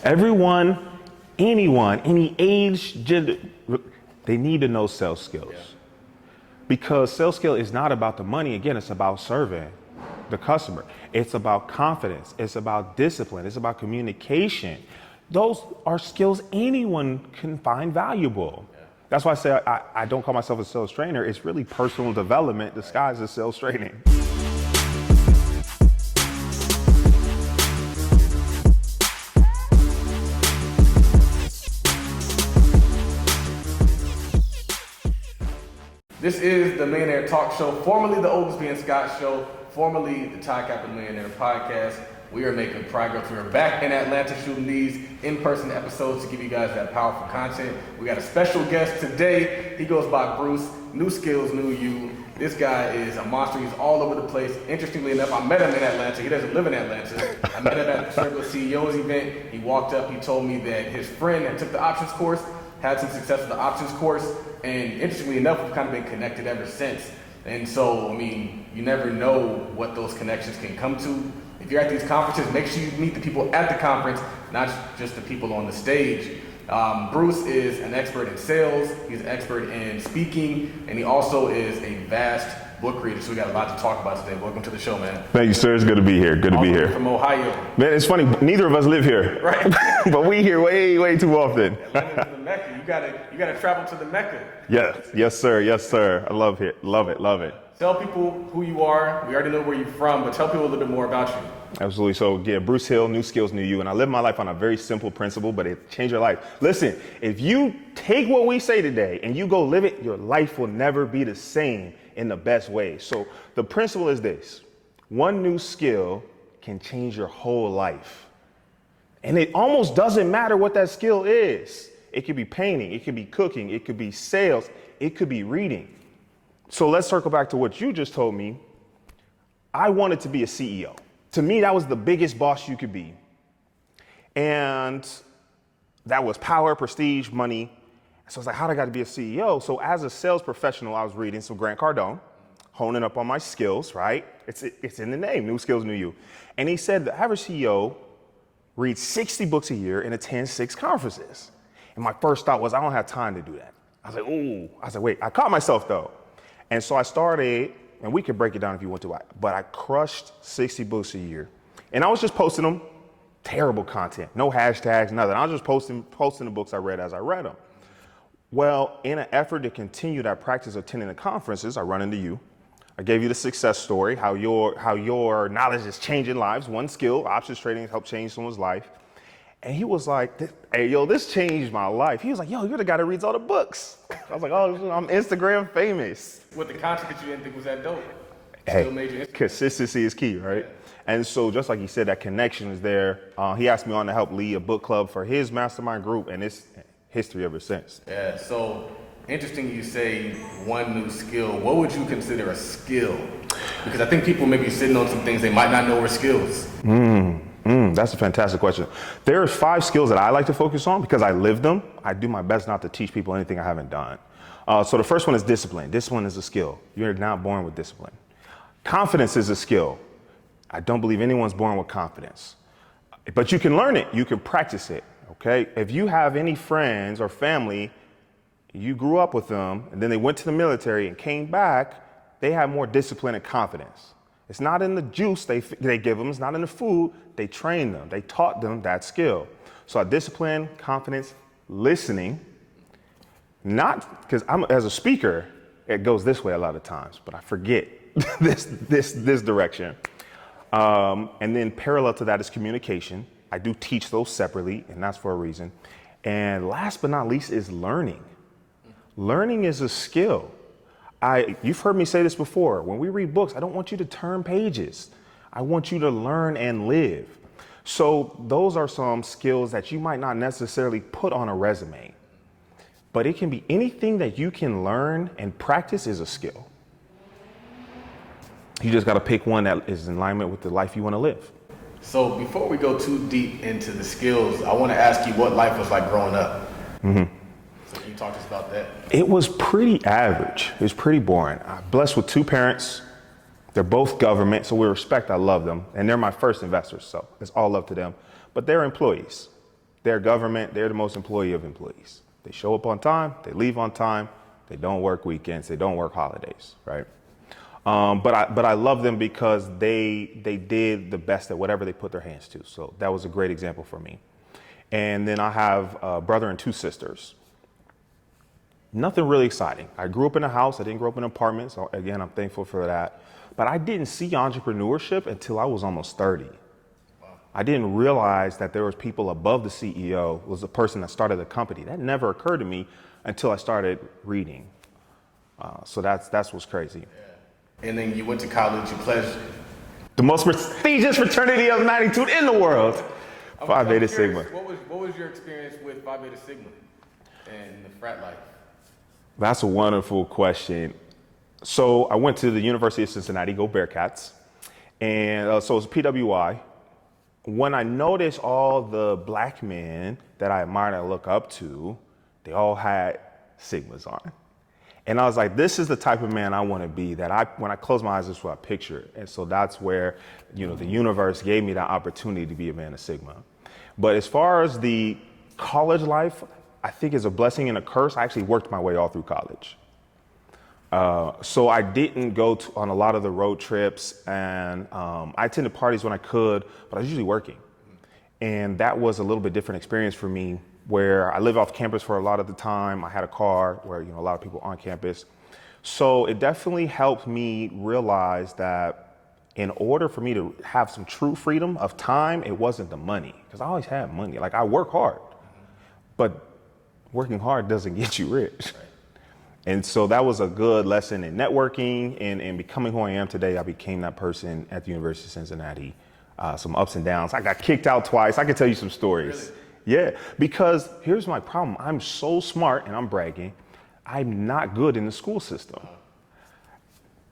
Everyone, anyone, any age, gender, they need to know sales skills. Yeah. Because sales skill is not about the money. Again, it's about serving the customer. It's about confidence. It's about discipline. It's about communication. Those are skills anyone can find valuable. Yeah. That's why I say I don't call myself a sales trainer. It's really personal development disguised as sales training. This is the Millionaire Talk Show, formerly the Oglesby and Scott Show, formerly the Todd Capital Millionaire Podcast. We are making progress. We are back in Atlanta shooting these in-person episodes to give you guys that powerful content. We got a special guest today. He goes by Bruce. New skills, new you. This guy is a monster. He's all over the place. Interestingly enough, I met him in Atlanta. He doesn't live in Atlanta. I met him at the Circle of CEOs event. He walked up. He told me that his friend that took the options course had some success with the options course. And interestingly enough, we've kind of been connected ever since. And so, I mean, you never know what those connections can come to. If you're at these conferences, make sure you meet the people at the conference, not just the people on the stage. Bruce is an expert in sales. He's an expert in speaking, and he also is a vast book reader. So we got a lot to talk about today. Welcome to the show, man. Thank you, sir. It's good to be here. Good to be here. From Ohio. Man, it's funny. Neither of us live here. Right. But we here way too often. Atlanta to the Mecca. You gotta travel to the Mecca. Yes, sir. I love it. Love it. Tell people who you are. We already know where you're from, but tell people a little bit more about you. Absolutely. So yeah, Bruce Hill, new skills, new you. And I live my life on a very simple principle, but it changed your life. Listen, if you take what we say today and you go live it, your life will never be the same in the best way. So the principle is this: one new skill can change your whole life. And it almost doesn't matter what that skill is. It could be painting, it could be cooking, it could be sales, it could be reading. So let's circle back to what you just told me. I wanted to be a CEO. To me, that was the biggest boss you could be. And that was power, prestige, money. So I was like, how'd I got to be a CEO? So as a sales professional, I was reading some Grant Cardone, honing up on my skills, right? It's in the name, new skills, new you. And he said the average CEO reads 60 books a year and attends 6 conferences. And my first thought was, I don't have time to do that. I was like, ooh. I was like, wait, I caught myself though. And so I started, and we could break it down if you want to, but I crushed 60 books a year. And I was just posting them, terrible content, no hashtags, nothing. I was just posting the books I read as I read them. Well, in an effort to continue that practice of attending the conferences, I run into you. I gave you the success story, how your knowledge is changing lives. One skill, options trading, helped change someone's life. And he was like, hey, yo, this changed my life. He was like, yo, you're the guy that reads all the books. I was like, oh, I'm Instagram famous. With the content that you didn't think was that dope. Hey, consistency is key, right? Yeah. And so just like he said, that connection is there. He asked me on to help lead a book club for his mastermind group, and it's history ever since. Yeah, so interesting you say one new skill. What would you consider a skill? Because I think people may be sitting on some things they might not know are skills. That's a fantastic question. There are 5 skills that I like to focus on because I live them. I do my best not to teach people anything I haven't done. So the first one is discipline. Discipline is a skill. You're not born with discipline. Confidence is a skill. I don't believe anyone's born with confidence. But you can learn it. You can practice it, okay? If you have any friends or family, you grew up with them, and then they went to the military and came back, they have more discipline and confidence. It's not in the juice they give them. It's not in the food. They train them. They taught them that skill. So discipline, confidence, listening. Not because as a speaker, it goes this way a lot of times, but I forget this direction. And then parallel to that is communication. I do teach those separately, and that's for a reason. And last but not least is learning. Learning is a skill. You've heard me say this before. When we read books, I don't want you to turn pages. I want you to learn and live. So those are some skills that you might not necessarily put on a resume, but it can be anything that you can learn and practice is a skill. You just got to pick one that is in alignment with the life you want to live. So before we go too deep into the skills, I want to ask you what life was like growing up. So can you talk to us about that? It was pretty average. It was pretty boring. I'm blessed with 2 parents. They're both government, so I love them. And they're my first investors, so it's all love to them. But they're employees. They're government. They're the most employee of employees. They show up on time. They leave on time. They don't work weekends. They don't work holidays, right? But I love them because they did the best at whatever they put their hands to. So that was a great example for me. And then I have a brother and two sisters. Nothing really exciting. I grew up in a house. I didn't grow up in an apartment. So again, I'm thankful for that. But I didn't see entrepreneurship until I was almost 30. I didn't realize that there was people above the CEO, was the person that started the company. That never occurred to me until I started reading. So that's what's crazy. Yeah. And then you went to college, you pledged. The most prestigious fraternity of magnitude in the world, Phi Beta Sigma. What was your experience with Phi Beta Sigma and the frat life? That's a wonderful question. So I went to the University of Cincinnati, go Bearcats. And so it was PWI. When I noticed all the black men that I admired and look up to, they all had Sigmas on. And I was like, this is the type of man I want to be, that when I close my eyes, this is what I picture. And so that's where, the universe gave me that opportunity to be a man of Sigma. But as far as the college life, I think it's a blessing and a curse. I actually worked my way all through college. So I didn't go on a lot of the road trips, and I attended parties when I could, but I was usually working. And that was a little bit different experience for me, where I lived off campus for a lot of the time. I had a car where, a lot of people on campus. So it definitely helped me realize that in order for me to have some true freedom of time, it wasn't the money, because I always had money. Like, I work hard, but working hard doesn't get you rich. And so that was a good lesson in networking and becoming who I am today. I became that person at the University of Cincinnati. Some ups and downs. I got kicked out twice. I can tell you some stories. Really? Yeah, because here's my problem. I'm so smart, and I'm bragging. I'm not good in the school system.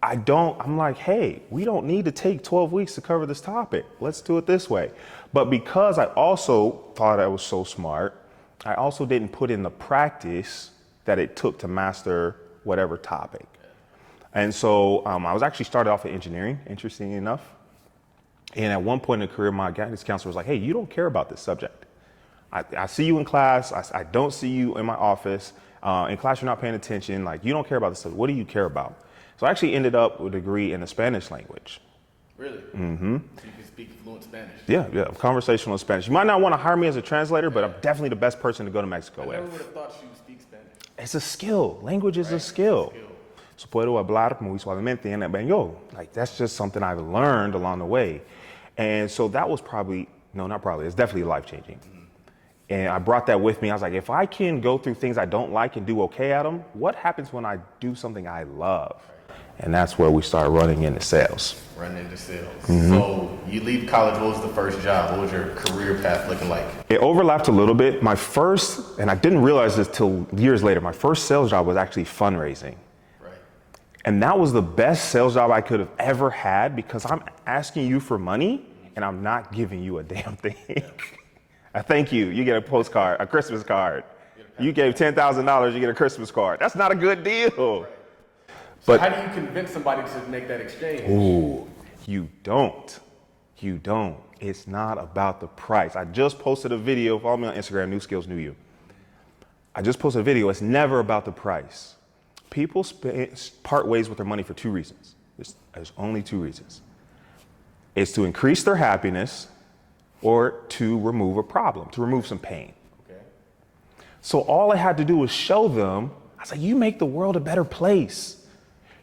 I'm like, hey, we don't need to take 12 weeks to cover this topic. Let's do it this way. But because I also thought I was so smart, I also didn't put in the practice that it took to master whatever topic. And so I was actually started off in engineering, interestingly enough. And at one point in the career, my guidance counselor was like, hey, you don't care about this subject. I see you in class. I don't see you in my office. In class, you're not paying attention. Like, you don't care about this subject. What do you care about? So I actually ended up with a degree in the Spanish language. Really? Mm-hmm. So you can speak fluent Spanish? Yeah, conversational Spanish. You might not want to hire me as a translator, but I'm definitely the best person to go to Mexico with. I never would have thought you would speak Spanish. It's a skill. Language is a skill. So puedo hablar muy suavemente en español. Like, that's just something I've learned along the way. And so that was it's definitely life-changing. Mm-hmm. And I brought that with me. I was like, if I can go through things I don't like and do okay at them, what happens when I do something I love? And that's where we start running into sales. Mm-hmm. So you leave college. What was the first job? What was your career path looking like? It overlapped a little bit. My first, and I didn't realize this till years later, my first sales job was actually fundraising. Right. And that was the best sales job I could have ever had, because I'm asking you for money and I'm not giving you a damn thing. I thank you. You get a postcard, a Christmas card. You gave $10,000, you get a Christmas card. That's not a good deal. Right. So how do you convince somebody to make that exchange? Ooh, you don't. It's not about the price. I just posted a video. Follow me on Instagram, New Skills, New You. I just posted a video. It's never about the price. People part ways with their money for two reasons. There's only two reasons. It's to increase their happiness or to remove a problem, to remove some pain. Okay. So all I had to do was show them, I was like, you make the world a better place.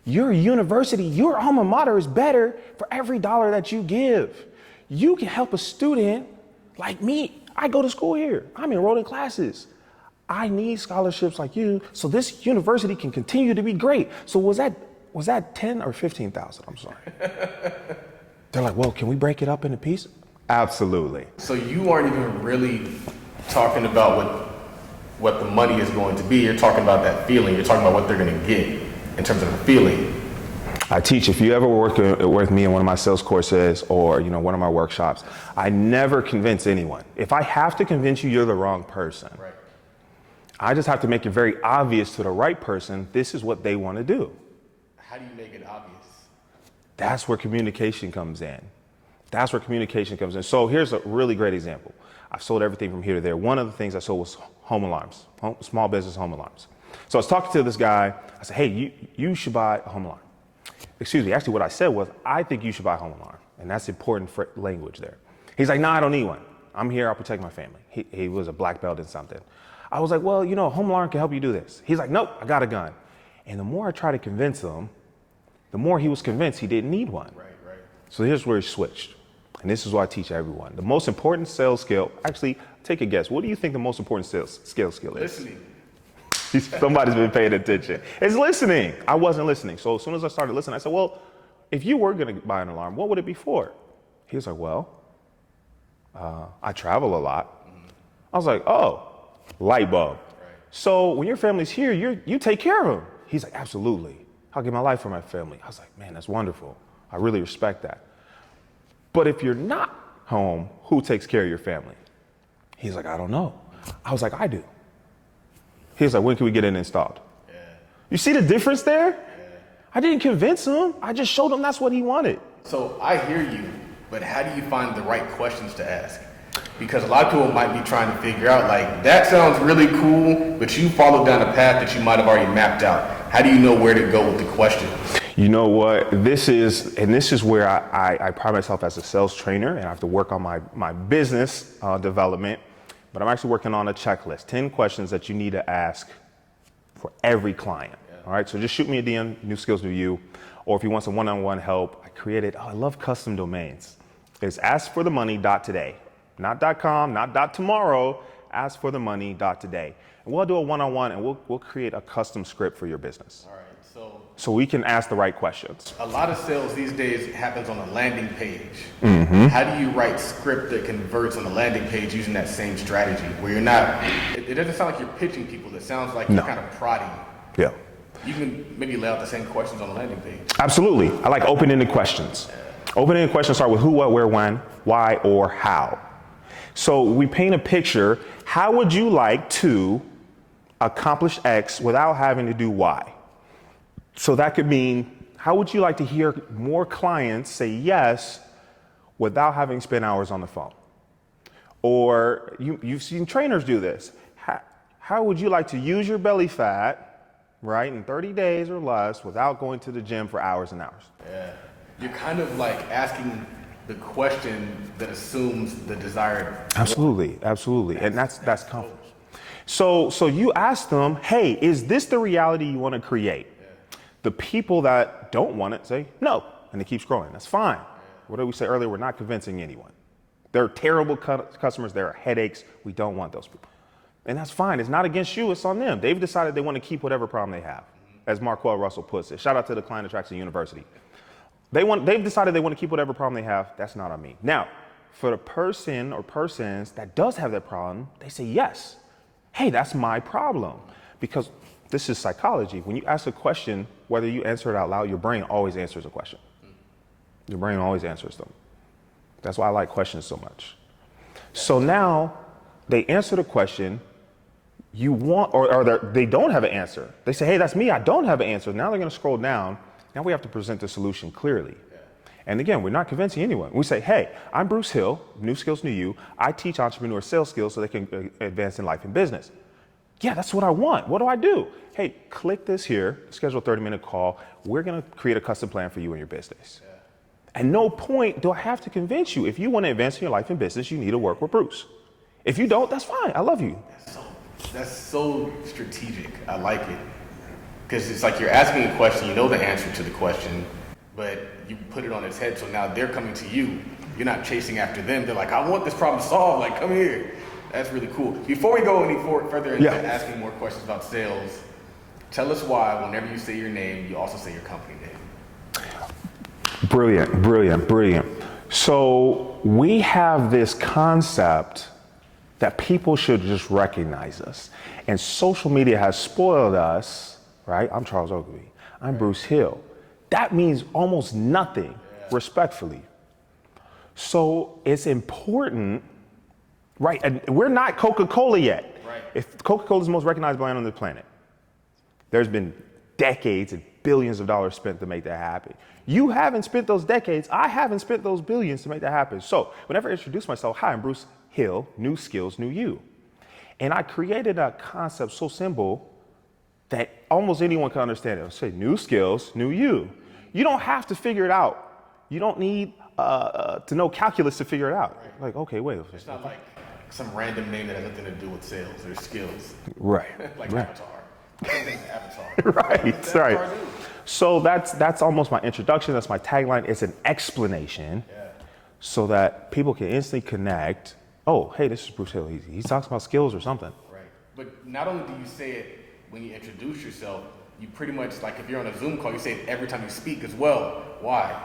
Your university, your alma mater is better for every dollar that you give. You can help a student like me. I go to school here. I'm enrolled in classes. I need scholarships like you so this university can continue to be great. So was that 10 or 15,000? I'm sorry. They're like, well, can we break it up into pieces? Absolutely. So you aren't even really talking about what the money is going to be. You're talking about that feeling. You're talking about what they're going to get in terms of the feeling. I teach, if you ever work with me in one of my sales courses or one of my workshops, I never convince anyone. If I have to convince you, you're the wrong person. Right. I just have to make it very obvious to the right person, this is what they want to do. How do you make it obvious? That's where communication comes in. So here's a really great example. I've sold everything from here to there. One of the things I sold was home alarms, small business home alarms. So I was talking to this guy. I said, hey, you should buy a home alarm. Excuse me, actually what I said was, I think you should buy a home alarm. And that's important for language there. He's like, no, I don't need one. I'm here, I'll protect my family. He was a black belt in something. I was like, well, a home alarm can help you do this. He's like, nope, I got a gun. And the more I tried to convince him, the more he was convinced he didn't need one. Right. So here's where he switched. And this is what I teach everyone. The most important sales skill, actually, take a guess. What do you think the most important sales skill is? Listening. Somebody's been paying attention. It's listening. I wasn't listening. So as soon as I started listening, I said, well, if you were going to buy an alarm, what would it be for? He was like, well, I travel a lot. I was like, oh, light bulb. Right. So when your family's here, you take care of them. He's like, absolutely. I'll give my life for my family. I was like, man, that's wonderful. I really respect that. But if you're not home, who takes care of your family? He's like, I don't know. I was like, I do. He's like, when can we get it installed? Yeah. You see the difference there? Yeah. I didn't convince him. I just showed him that's what he wanted. So I hear you, but how do you find the right questions to ask? Because a lot of people might be trying to figure out, like, that sounds really cool, but you followed down a path that you might have already mapped out. How do you know where to go with the questions? You know what, this is where I pride myself as a sales trainer, and I have to work on my business development, but I'm actually working on a checklist, 10 questions that you need to ask for every client. Yeah. All right, so just shoot me a DM, New Skills New You, or if you want some one-on-one help, I love custom domains. It's askforthemoney.today, not .com, not .tomorrow, askforthemoney.today. And we'll do a one-on-one, and we'll create a custom script for your business. All right. So we can ask the right questions. A lot of sales these days happens on a landing page. Mm-hmm. How do you write script that converts on a landing page using that same strategy where you're not, it doesn't sound like you're pitching people. It sounds like you're kind of prodding. Yeah. You can maybe lay out the same questions on the landing page. Absolutely. I like open-ended questions. Open-ended questions start with who, what, where, when, why, or how. So we paint a picture. How would you like to accomplish X without having to do Y? So that could mean, how would you like to hear more clients say yes without having spent hours on the phone? Or you've seen trainers do this. How would you like to use your belly fat, right, in 30 days or less without going to the gym for hours and hours? Yeah. You're kind of like asking the question that assumes the desired. Absolutely. And that's confidence. So you ask them, hey, is this the reality you want to create? The people that don't want it say no, and they keep scrolling. That's fine. What did we say earlier? We're not convincing anyone. They're terrible customers. They're headaches. We don't want those people. And that's fine. It's not against you. It's on them. They've decided they want to keep whatever problem they have. As Marquell Russell puts it. Shout out to the Client Attraction University. They've decided they want to keep whatever problem they have. That's not on me. Now, for the person or persons that does have that problem, they say yes. Hey, that's my problem. Because this is psychology. When you ask a question, whether you answer it out loud, your brain always answers a question. Your brain always answers them. That's why I like questions so much. So now they answer the question you want, or they don't have an answer. They say, hey, that's me. I don't have an answer. Now they're going to scroll down. Now we have to present the solution clearly. Yeah. And again, we're not convincing anyone. We say, hey, I'm Bruce Hill, New Skills New You. I teach entrepreneurs sales skills so they can advance in life and business. Yeah, that's what I want. What do I do? Hey, click this here, schedule a 30-minute call. We're going to create a custom plan for you and your business. Yeah. At no point do I have to convince you. If you want to advance in your life and business, you need to work with Bruce. If you don't, that's fine. I love you. That's so strategic. I like it. Because it's like you're asking a question, you know the answer to the question, but you put it on its head, so now they're coming to you. You're not chasing after them. They're like, I want this problem solved. Like, come here. That's really cool. Before we go any further into asking more questions about sales, tell us why whenever you say your name, you also say your company name. Brilliant. So we have this concept that people should just recognize us. And social media has spoiled us, right? I'm Charles Ogilvie. I'm Bruce Hill. That means almost nothing, respectfully. So it's important. Right, and we're not Coca-Cola yet. Right. If Coca-Cola is the most recognized brand on the planet, there's been decades and billions of dollars spent to make that happen. You haven't spent those decades. I haven't spent those billions to make that happen. So whenever I introduce myself, hi, I'm Bruce Hill, new skills, new you. And I created a concept so simple that almost anyone can understand it. I'll say new skills, new you. You don't have to figure it out. You don't need to know calculus to figure it out. Right. Like, okay, wait. It's not like some random name that has nothing to do with sales or skills. Right. Like right. Avatar. Right, right. So that's almost my introduction. That's my tagline. It's an explanation so that people can instantly connect. Oh, hey, this is Bruce Hill. He talks about skills or something. Right. But not only do you say it when you introduce yourself, you pretty much, like if you're on a Zoom call, you say it every time you speak as well. Why?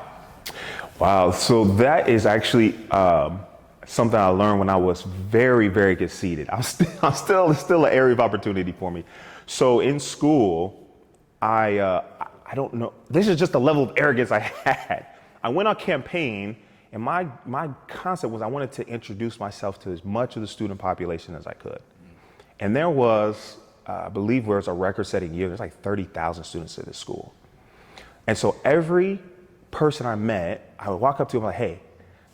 Wow. So that is actually something I learned when I was very, very conceited. I'm still an area of opportunity for me. So in school, I don't know. This is just the level of arrogance I had. I went on campaign, and my concept was I wanted to introduce myself to as much of the student population as I could. And there was, I believe, a record-setting year. There's like 30,000 students at this school. And so every person I met, I would walk up to them like, hey,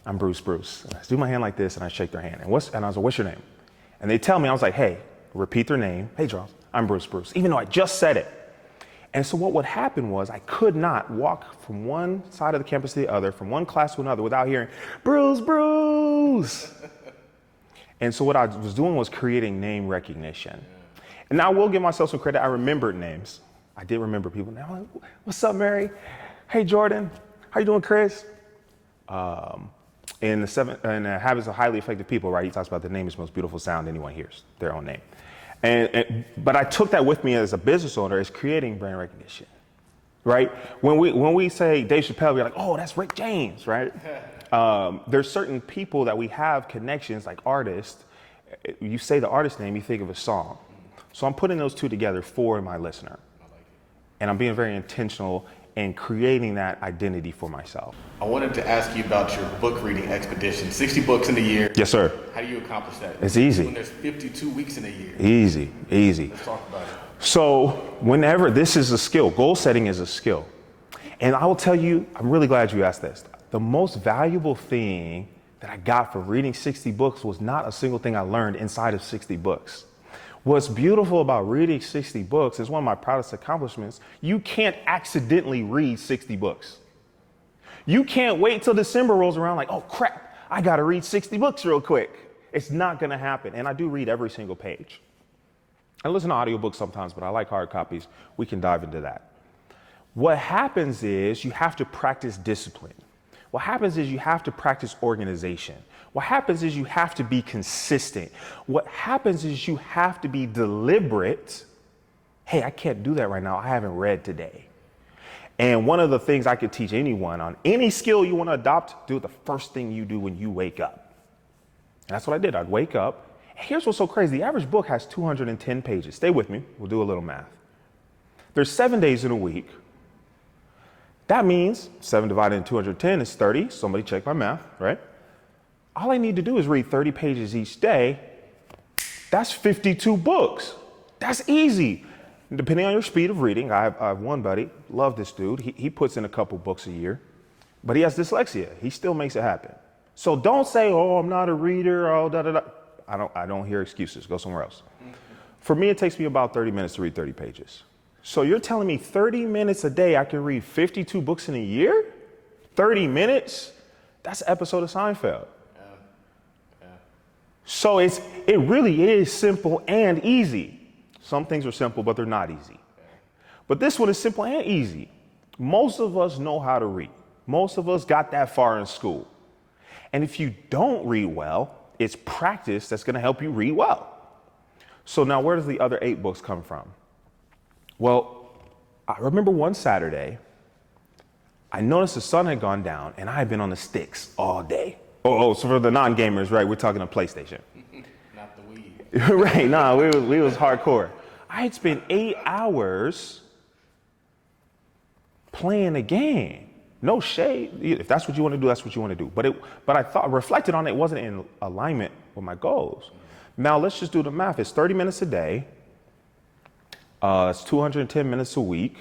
I'm Bruce. And I do my hand like this, and I shake their hand. And I was like, what's your name? And they tell me, I was like, hey, repeat their name. Hey, Charles, I'm Bruce, even though I just said it. And so what would happen was I could not walk from one side of the campus to the other, from one class to another without hearing, Bruce. And so what I was doing was creating name recognition. And now I will give myself some credit. I remembered names. I did remember people. Now, like, what's up, Mary? Hey, Jordan. How you doing, Chris? In the Habits of Highly Effective People, right? He talks about the name is the most beautiful sound anyone hears, their own name. But I took that with me as a business owner, as creating brand recognition, right? When we say Dave Chappelle, we're like, oh, that's Rick James, right? There's certain people that we have connections, like artists. You say the artist name, you think of a song. So I'm putting those two together for my listener. And I'm being very intentional in creating that identity for myself. I wanted to ask you about your book reading expedition. 60 books in a year. Yes, sir. How do you accomplish that? It's easy. When there's 52 weeks in a year. Easy. Let's talk about it. So whenever, this is a skill, goal setting is a skill. And I will tell you, I'm really glad you asked this. The most valuable thing that I got from reading 60 books was not a single thing I learned inside of 60 books. What's beautiful about reading 60 books is one of my proudest accomplishments. You can't accidentally read 60 books. You can't wait till December rolls around like, oh crap, I gotta read 60 books real quick. It's not gonna happen. And I do read every single page. I listen to audiobooks sometimes, but I like hard copies. We can dive into that. What happens is you have to practice discipline. What happens is you have to practice organization. What happens is you have to be consistent. What happens is you have to be deliberate. Hey, I can't do that right now. I haven't read today. And one of the things I could teach anyone on any skill you want to adopt, do it the first thing you do when you wake up. And that's what I did. I'd wake up. Here's what's so crazy. The average book has 210 pages. Stay with me. We'll do a little math. There's 7 days in a week. That means 7 divided into 210 is 30. Somebody check my math, right? All I need to do is read 30 pages each day. That's 52 books. That's easy. Depending on your speed of reading, I have one buddy, love this dude. He puts in a couple books a year, but he has dyslexia. He still makes it happen. So don't say, oh, I'm not a reader, oh, da-da-da. I don't hear excuses. Go somewhere else. For me, it takes me about 30 minutes to read 30 pages. So you're telling me 30 minutes a day, I can read 52 books in a year? 30 minutes? That's an episode of Seinfeld. So it really is simple and easy. Some things are simple, but they're not easy. But this one is simple and easy. Most of us know how to read. Most of us got that far in school. And if you don't read well, it's practice that's going to help you read well. So now where does the other 8 books come from? Well, I remember one Saturday, I noticed the sun had gone down and I had been on the sticks all day. Oh, so for the non-gamers, right, we're talking a PlayStation. Not the weed. Right, no, we was hardcore. I had spent 8 hours playing a game. No shade. If that's what you want to do, that's what you want to do. But I thought, reflected on it, wasn't in alignment with my goals. Now let's just do the math. It's 30 minutes a day. It's 210 minutes a week.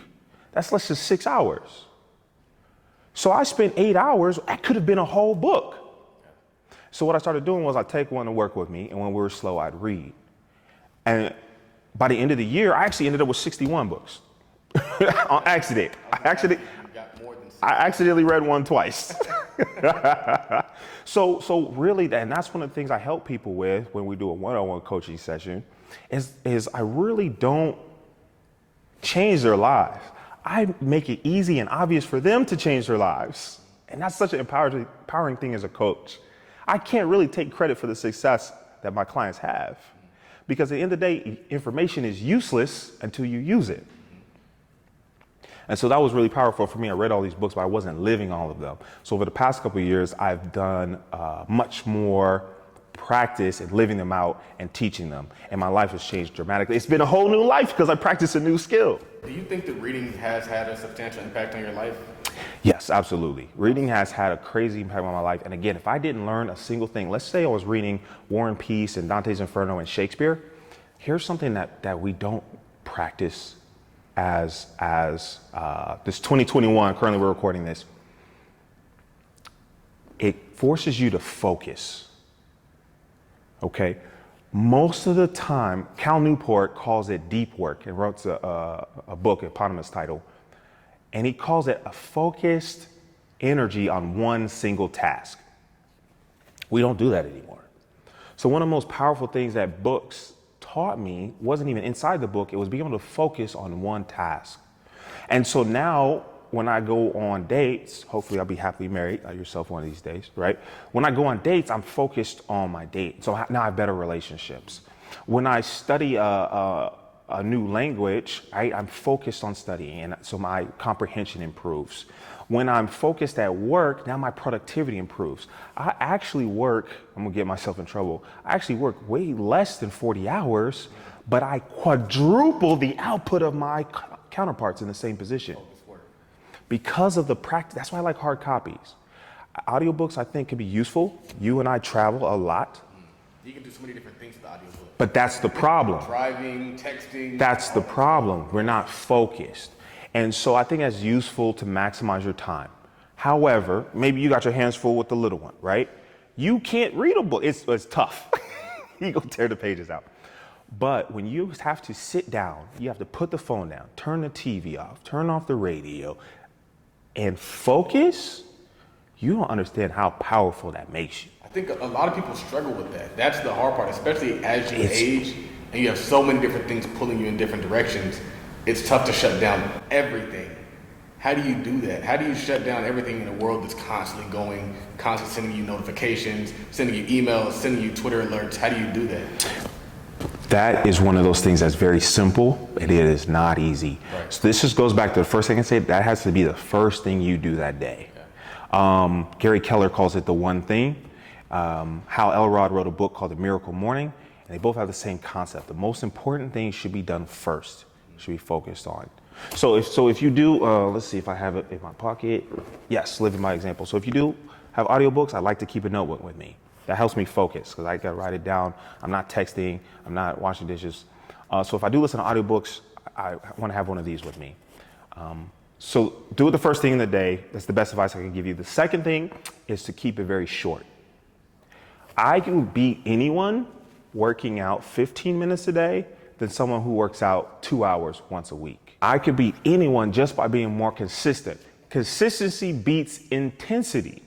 That's less than 6 hours. So I spent 8 hours. That could have been a whole book. So what I started doing was I'd take one to work with me, and when we were slow, I'd read. And by the end of the year, I actually ended up with 61 books on accident. I accidentally read one twice. So really, and that's one of the things I help people with when we do a one-on-one coaching session, is I really don't change their lives. I make it easy and obvious for them to change their lives. And that's such an empowering thing as a coach. I can't really take credit for the success that my clients have, because at the end of the day, information is useless until you use it. And so that was really powerful for me. I read all these books, but I wasn't living all of them. So over the past couple of years, I've done much more practice and living them out and teaching them. And my life has changed dramatically. It's been a whole new life because I practice a new skill. Do you think that reading has had a substantial impact on your life? Yes, absolutely. Reading has had a crazy impact on my life. And again, if I didn't learn a single thing, let's say I was reading War and Peace and Dante's Inferno and Shakespeare, here's something that we don't practice as this 2021, currently we're recording this. It forces you to focus. Okay, most of the time, Cal Newport calls it deep work and wrote a book, eponymous title, and he calls it a focused energy on one single task. We don't do that anymore. So one of the most powerful things that books taught me wasn't even inside the book, it was being able to focus on one task. And so now when I go on dates, hopefully I'll be happily married, like yourself one of these days, right? When I go on dates, I'm focused on my date. So now I have better relationships. When I study a new language, right, I'm focused on studying, and so my comprehension improves. When I'm focused at work, now my productivity improves. I actually work, I'm gonna get myself in trouble, I actually work way less than 40 hours, but I quadruple the output of my counterparts in the same position. Because of the practice. That's why I like hard copies. Audiobooks, I think, can be useful. You and I travel a lot. You can do so many different things with the audiobook. But that's the problem. Driving, texting. That's the problem. We're not focused. And so I think that's useful to maximize your time. However, maybe you got your hands full with the little one, right? You can't read a book. It's tough. You go tear the pages out. But when you have to sit down, you have to put the phone down, turn the TV off, turn off the radio, and focus, you don't understand how powerful that makes you. I think a lot of people struggle with that. That's the hard part, especially as you age and you have so many different things pulling you in different directions. It's tough to shut down everything. How do you do that? How do you shut down everything in a world that's constantly going, constantly sending you notifications, sending you emails, sending you Twitter alerts? How do you do that? That is one of those things that's very simple, and it is not easy. Right. So this just goes back to the first thing I said, that has to be the first thing you do that day. Yeah. Gary Keller calls it the one thing. Hal Elrod wrote a book called The Miracle Morning, and they both have the same concept. The most important thing should be done first, should be focused on. So if you do, let's see if I have it in my pocket. Yes, living my example. So if you do have audiobooks, I like to keep a notebook with me. That helps me focus because I got to write it down. I'm not texting. I'm not washing dishes. So if I do listen to audiobooks, I want to have one of these with me. So do it the first thing in the day. That's the best advice I can give you. The second thing is to keep it very short. I can beat anyone working out 15 minutes a day than someone who works out 2 hours once a week. I could beat anyone just by being more consistent. Consistency beats intensity.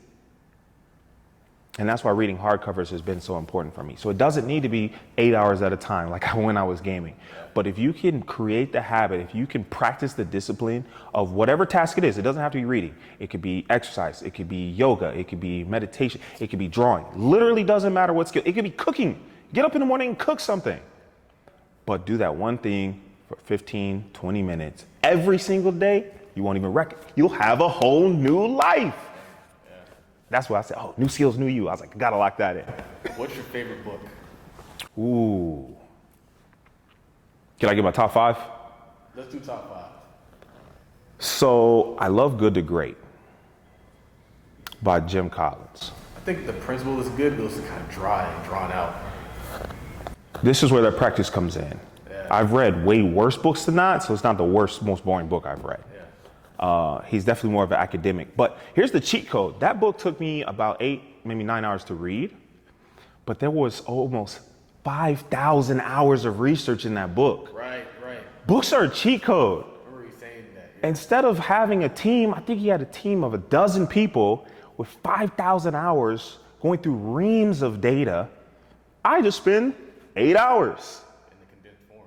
And that's why reading hardcovers has been so important for me. So it doesn't need to be 8 hours at a time like when I was gaming. But if you can create the habit, if you can practice the discipline of whatever task it is, it doesn't have to be reading. It could be exercise. It could be yoga. It could be meditation. It could be drawing. Literally doesn't matter what skill. It could be cooking. Get up in the morning and cook something. But do that one thing for 15, 20 minutes every single day. You won't even reckon. You'll have a whole new life. That's why I said, oh, new skills, new you. I was like, I gotta lock that in. What's your favorite book? Ooh. Can I get my top 5? Let's do top 5. So I love Good to Great by Jim Collins. I think the principle is good, but it's kind of dry and drawn out. This is where that practice comes in. Yeah. I've read way worse books than that, so it's not the worst, most boring book I've read. Yeah. He's definitely more of an academic. But here's the cheat code. That book took me about 8, maybe 9 hours to read. but there was almost 5,000 hours of research in that book. Right. Books are a cheat code. I remember you saying that. Yeah. Instead of having a team, I think he had a team of 12 people with 5,000 hours going through reams of data. I just spend 8 hours. In the condensed form.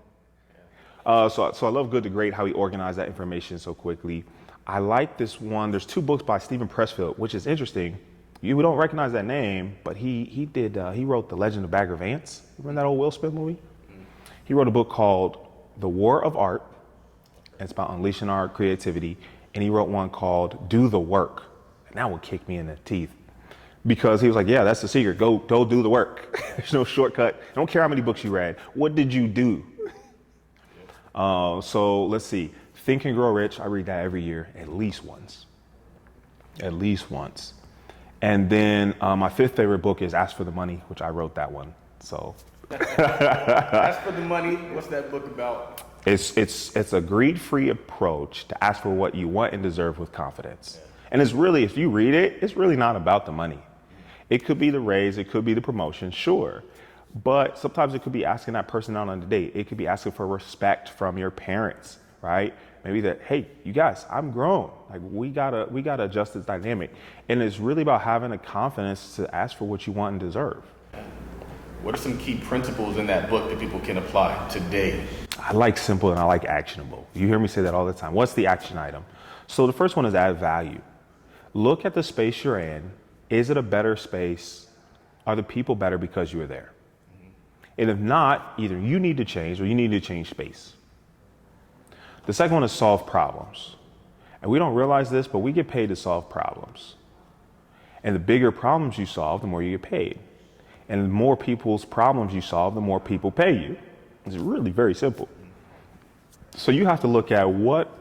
Yeah. So I love Good to Great, how he organized that information so quickly. I like this one. There's 2 books by Stephen Pressfield, which is interesting. You don't recognize that name, but he wrote The Legend of Bagger Vance. Remember that old Will Smith movie? Mm-hmm. He wrote a book called The War of Art. And it's about unleashing our creativity. And he wrote one called Do the Work. And that would kick me in the teeth. Because he was like, yeah, that's the secret. Go do the work. There's no shortcut. I don't care how many books you read. What did you do? So let's see. Think and Grow Rich. I read that every year, at least once. And then my 5th favorite book is Ask for the Money, which I wrote that one. So. Ask for the Money. What's that book about? It's a greed-free approach to ask for what you want and deserve with confidence. Yeah. And it's really, if you read it, it's really not about the money. It could be the raise, it could be the promotion, sure. But sometimes it could be asking that person out on a date. It could be asking for respect from your parents, right? Maybe that, hey, you guys, I'm grown. Like we gotta adjust this dynamic. And it's really about having the confidence to ask for what you want and deserve. What are some key principles in that book that people can apply today? I like simple and I like actionable. You hear me say that all the time. What's the action item? So the first one is add value. Look at the space you're in. Is it a better space? Are the people better because you are there? And if not, either you need to change or you need to change space. The second one is solve problems. And we don't realize this, but we get paid to solve problems. And the bigger problems you solve, the more you get paid. And the more people's problems you solve, the more people pay you. It's really very simple. So you have to look at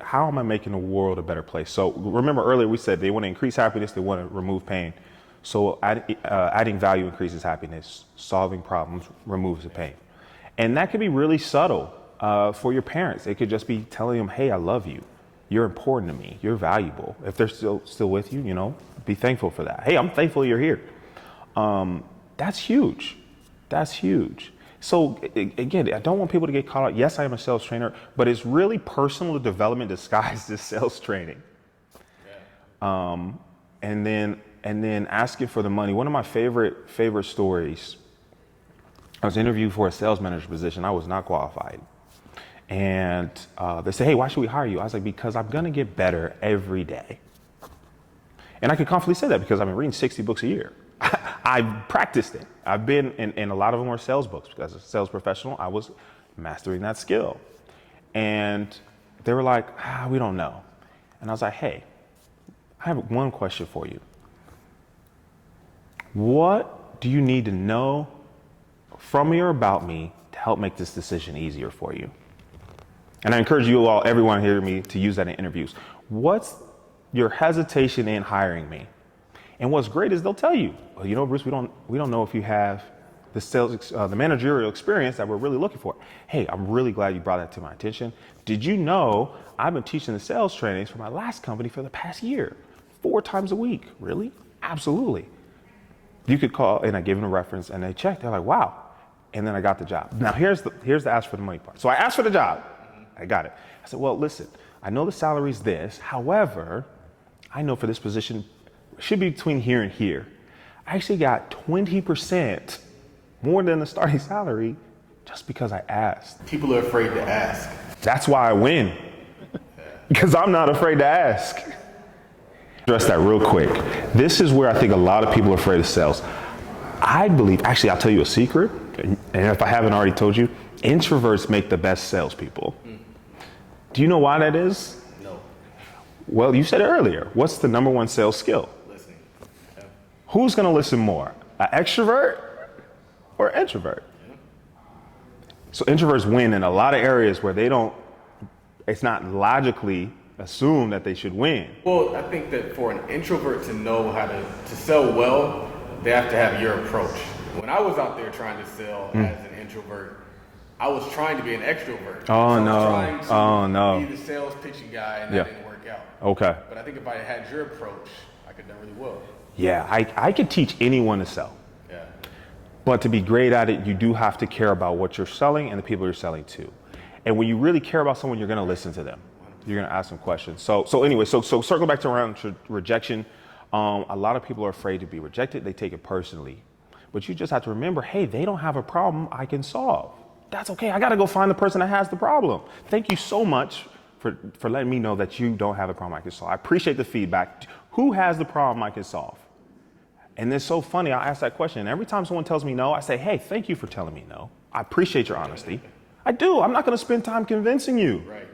how am I making the world a better place? So remember earlier we said they want to increase happiness, they want to remove pain. So adding value increases happiness, solving problems removes the pain. And that could be really subtle for your parents. It could just be telling them, hey, I love you. You're important to me. You're valuable. If they're still with you, be thankful for that. Hey, I'm thankful you're here. That's huge. That's huge. So again, I don't want people to get caught out. Yes, I am a sales trainer, but it's really personal development disguised as sales training. Yeah. And then asking for the money. One of my favorite stories. I was interviewed for a sales manager position. I was not qualified. And they said, hey, why should we hire you? I was like, because I'm going to get better every day. And I could confidently say that because I've been reading 60 books a year. I've practiced it. I've been in a lot of them were sales books because as a sales professional, I was mastering that skill. And they were like, we don't know. And I was like, hey, I have one question for you. What do you need to know from me or about me to help make this decision easier for you? And I encourage you all, everyone hearing me, to use that in interviews. What's your hesitation in hiring me? And what's great is they'll tell you, well, Bruce, we don't know if you have the sales, the managerial experience that we're really looking for. Hey, I'm really glad you brought that to my attention. Did you know I've been teaching the sales trainings for my last company for the past year, 4 times a week? Really? Absolutely. You could call, and I gave them a reference, and they checked. They're like, wow. And then I got the job. Now here's the ask for the money part. So I asked for the job. I got it. I said, well, listen, I know the salary's this. However, I know for this position, it should be between here and here. I actually got 20% more than the starting salary just because I asked. People are afraid to ask. That's why I win. Because I'm not afraid to ask. Address that real quick. This is where I think a lot of people are afraid of sales. I believe, actually, I'll tell you a secret. And if I haven't already told you, introverts make the best salespeople. Do you know why that is? No. Well, you said it earlier. What's the number one sales skill? Listening. Yeah. Who's going to listen more? An extrovert or introvert? Yeah. So introverts win in a lot of areas where it's not logically assumed that they should win. Well, I think that for an introvert to know how to sell well, they have to have your approach. When I was out there trying to sell as an introvert, I was trying to be an extrovert. Oh, so no. I was trying to be the sales pitching guy, and that didn't work out. Okay. But I think if I had your approach, I could have done really well. Yeah, I could teach anyone to sell. Yeah. But to be great at it, you do have to care about what you're selling and the people you're selling to. And when you really care about someone, you're going to listen to them. You're going to ask them questions. So circle back to around rejection. A lot of people are afraid to be rejected. They take it personally. But you just have to remember, hey, they don't have a problem I can solve. That's okay. I got to go find the person that has the problem. Thank you so much for letting me know that you don't have a problem I can solve. I appreciate the feedback. Who has the problem I can solve? And it's so funny. I ask that question. And every time someone tells me no, I say, hey, thank you for telling me no. I appreciate your honesty. I do. I'm not going to spend time convincing you. Right.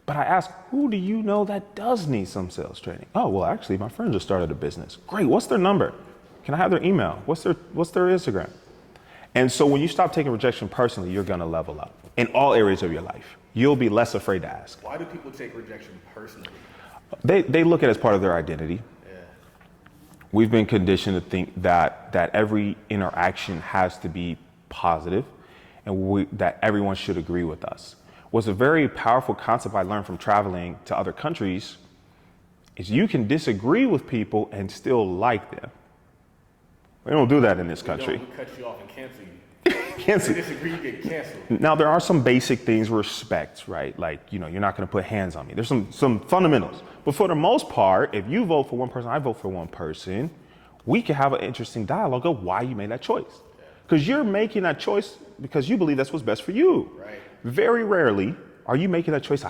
But I ask, who do you know that does need some sales training? Oh, well, actually, my friend just started a business. Great. What's their number? Can I have their email? What's their Instagram? And so when you stop taking rejection personally, you're going to level up in all areas of your life. You'll be less afraid to ask. Why do people take rejection personally? They look at it as part of their identity. Yeah. We've been conditioned to think that every interaction has to be positive and that everyone should agree with us. What's a very powerful concept I learned from traveling to other countries is you can disagree with people and still like them. We don't do that in this country. We cut you off and cancel you. Cancel. If you disagree, you get canceled. Now, there are some basic things, respect, right? Like, you're not going to put hands on me. There's some fundamentals. But for the most part, if you vote for one person, I vote for one person, we can have an interesting dialogue of why you made that choice. Because you're making that choice because you believe that's what's best for you. Right. Very rarely are you making that choice,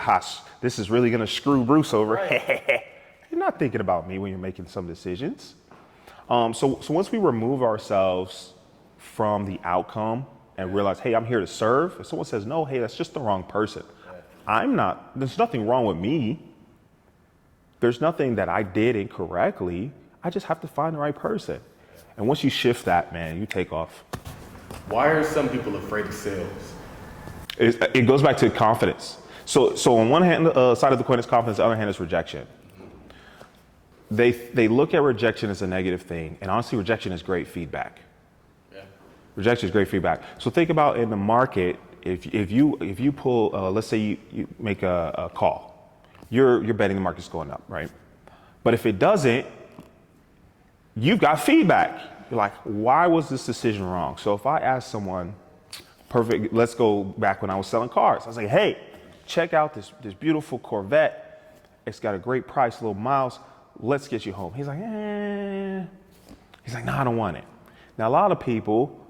this is really going to screw Bruce over. Right. You're not thinking about me when you're making some decisions. So once we remove ourselves from the outcome and realize, hey, I'm here to serve. If someone says no, hey, that's just the wrong person. There's nothing wrong with me. There's nothing that I did incorrectly. I just have to find the right person. And once you shift that, man, you take off. Why are some people afraid of sales? It goes back to confidence. So on one hand, side of the coin is confidence, the other hand is rejection. They look at rejection as a negative thing, and honestly, rejection is great feedback. Yeah. Rejection is great feedback. So think about in the market, if you pull, let's say you make a call, you're betting the market's going up, right? But if it doesn't, you've got feedback. You're like, why was this decision wrong? So if I ask someone, let's go back when I was selling cars. I was like, hey, check out this beautiful Corvette. It's got a great price, low miles. Let's get you home. He's like, He's like, no, I don't want it. Now, a lot of people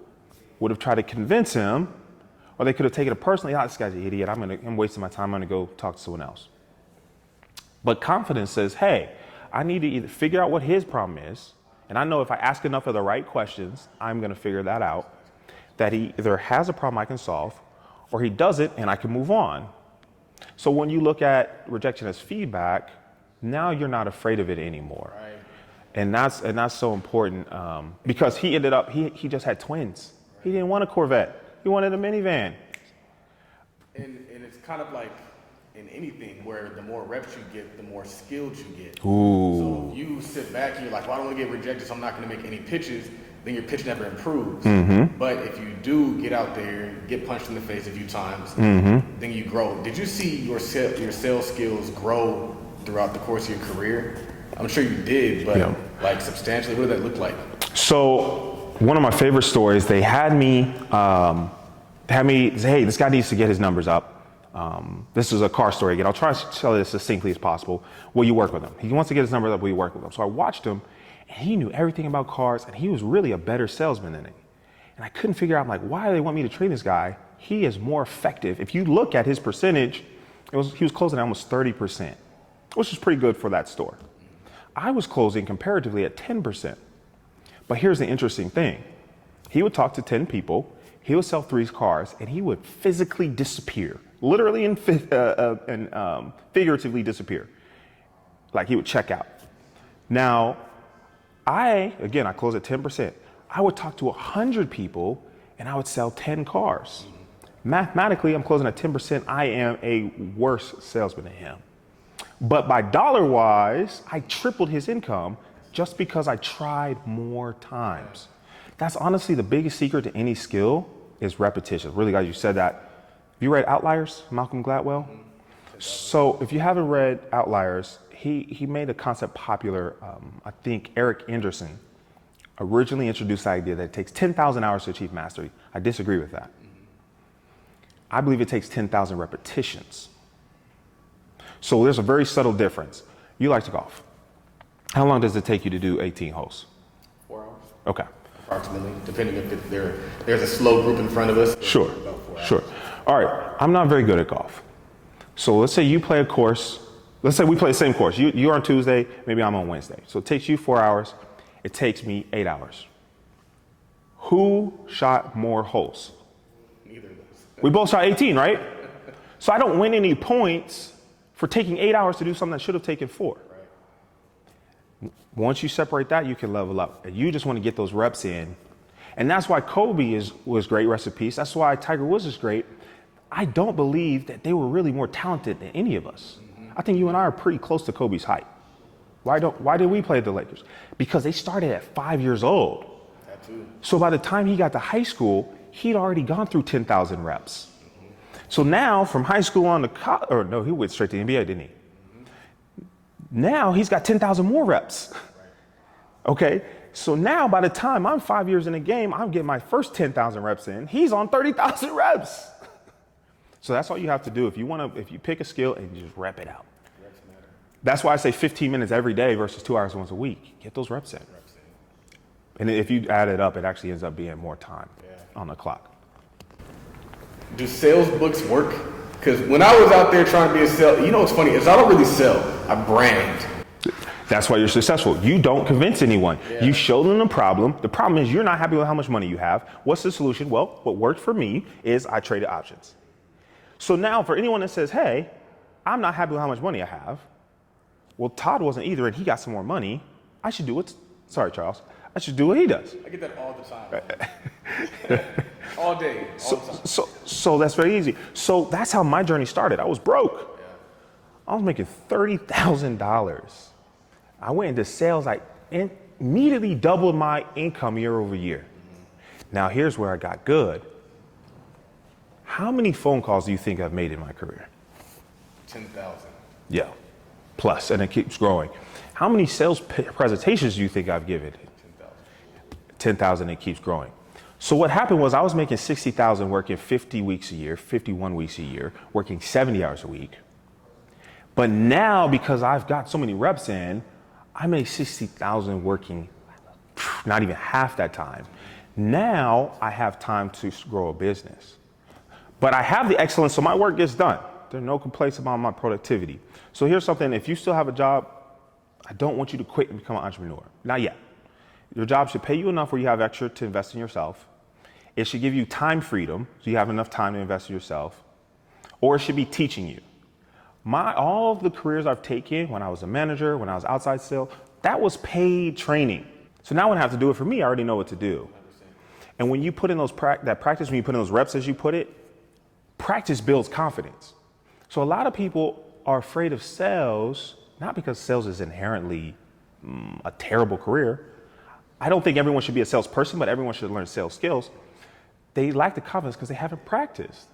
would have tried to convince him, or they could have taken it personally. This guy's an idiot. I'm wasting my time. I'm going to go talk to someone else. But confidence says, hey, I need to either figure out what his problem is. And I know if I ask enough of the right questions, I'm going to figure that out, that he either has a problem I can solve, or he doesn't, and I can move on. So when you look at rejection as feedback, now you're not afraid of it anymore. Right. And that's so important because he ended up, he just had twins. Right. He didn't want a Corvette. He wanted a minivan. And it's kind of like in anything where the more reps you get, the more skilled you get. Ooh. So if you sit back and you're like, well, I don't want to get rejected, so I'm not going to make any pitches, then your pitch never improves. Mm-hmm. But if you do get out there, get punched in the face a few times, then you grow. Did you see your sales skills grow throughout the course of your career? I'm sure you did, but like substantially, what did that look like? So one of my favorite stories, they had me say, hey, this guy needs to get his numbers up. This is a car story again. I'll try to tell it as succinctly as possible. Will you work with him? He wants to get his numbers up. Will you work with him? So I watched him, and he knew everything about cars, and he was really a better salesman than me. And I couldn't figure out, like, why do they want me to train this guy? He is more effective. If you look at his percentage, he was closing at almost 30%, which is pretty good for that store. I was closing comparatively at 10%. But here's the interesting thing. He would talk to 10 people, he would sell 3 cars, and he would physically disappear, literally and figuratively disappear. Like he would check out. Now, I close at 10%. I would talk to 100 people, and I would sell 10 cars. Mathematically, I'm closing at 10%. I am a worse salesman than him. But by dollar-wise, I tripled his income just because I tried more times. That's honestly the biggest secret to any skill is repetition. Really, guys, you said that. Have you read Outliers, Malcolm Gladwell? So if you haven't read Outliers, he made a concept popular. I think Eric Anderson originally introduced the idea that it takes 10,000 hours to achieve mastery. I disagree with that. I believe it takes 10,000 repetitions. So there's a very subtle difference. You like to golf. How long does it take you to do 18 holes? 4 hours. Okay. Approximately, depending if there's a slow group in front of us. Sure, sure. All right, I'm not very good at golf. So let's say you play a course. Let's say we play the same course. You're on Tuesday, maybe I'm on Wednesday. So it takes you 4 hours. It takes me 8 hours. Who shot more holes? Neither of us. We both shot 18, right? So I don't win any points for taking 8 hours to do something that should have taken 4. Once you separate that, you can level up. And you just want to get those reps in. And that's why Kobe was great, rest in peace. That's why Tiger Woods is great. I don't believe that they were really more talented than any of us. I think you and I are pretty close to Kobe's height. Why did we play at the Lakers? Because they started at 5 years old. So by the time he got to high school, he'd already gone through 10,000 reps. So now from high school on to college, or no, he went straight to the NBA, didn't he? Now he's got 10,000 more reps. Okay, so now by the time I'm 5 years in the game, I'm getting my first 10,000 reps in. He's on 30,000 reps. So that's all you have to do if you pick a skill and you just rep it out. That's why I say 15 minutes every day versus 2 hours once a week. Get those reps in. And if you add it up, it actually ends up being more time on the clock. Do sales books work? Because when I was out there trying to be a sales, you know what's funny is I don't really sell, I brand. That's why you're successful. You don't convince anyone. Yeah. You show them the problem. The problem is you're not happy with how much money you have. What's the solution? Well, what worked for me is I traded options. So now for anyone that says, hey, I'm not happy with how much money I have. Well, Todd wasn't either, and he got some more money. I should do sorry, Charles. I should do what he does. I get that all the time. All day, all the time. So that's very easy. So that's how my journey started. I was broke. Yeah. I was making $30,000. I went into sales. I immediately doubled my income year over year. Now here's where I got good. How many phone calls do you think I've made in my career? 10,000. Yeah, plus, and it keeps growing. How many sales presentations do you think I've given? 10,000, it keeps growing. So what happened was I was making 60,000 working 50 weeks a year, 51 weeks a year, working 70 hours a week. But now, because I've got so many reps in, I make 60,000 working not even half that time. Now I have time to grow a business. But I have the excellence, so my work gets done. There are no complaints about my productivity. So here's something, if you still have a job, I don't want you to quit and become an entrepreneur. Not yet. Your job should pay you enough where you have extra to invest in yourself. It should give you time freedom, so you have enough time to invest in yourself. Or it should be teaching you. All of the careers I've taken, when I was a manager, when I was outside sales, that was paid training. So now when I have to do it for me, I already know what to do. And when you put in that practice, when you put in those reps as you put it, practice builds confidence. So a lot of people are afraid of sales, not because sales is inherently a terrible career. I don't think everyone should be a salesperson, but everyone should learn sales skills. They lack the confidence because they haven't practiced.